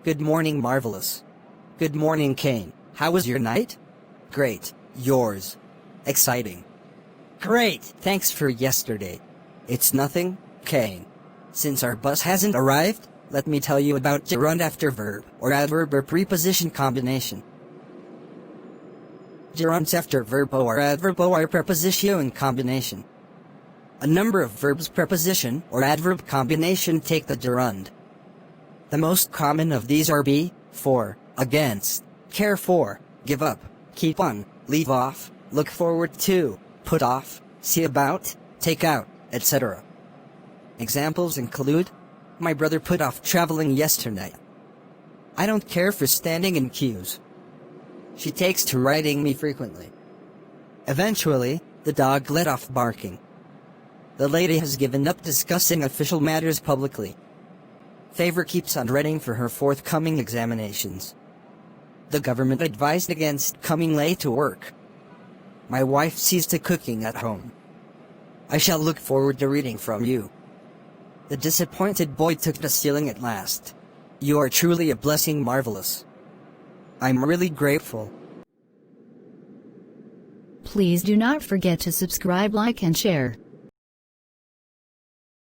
Good morning, marvelous. Good morning, Kain. How was your night? Great. Yours? Exciting. Great. Thanks for yesterday. It's nothing, Kain. Since our bus hasn't arrived, let me tell you about gerund after verb, or adverb or preposition combination. Gerunds after verb or adverb or preposition combination. A number of verbs preposition or adverb combination take the gerund. The most common of these are be, for, against, care for, give up, keep on, leave off, look forward to, put off, see about, take out, etc. Examples include, my brother put off traveling yesterday. I don't care for standing in queues. She takes to riding me frequently. Eventually, the dog let off barking. The lady has given up discussing official matters publicly. Favor keeps on reading for her forthcoming examinations. The government advised against coming late to work. My wife sees to cooking at home. I shall look forward to reading from you. The disappointed boy took to stealing at last. You are truly a blessing, marvelous. I'm really grateful. Please do not forget to subscribe, like and share.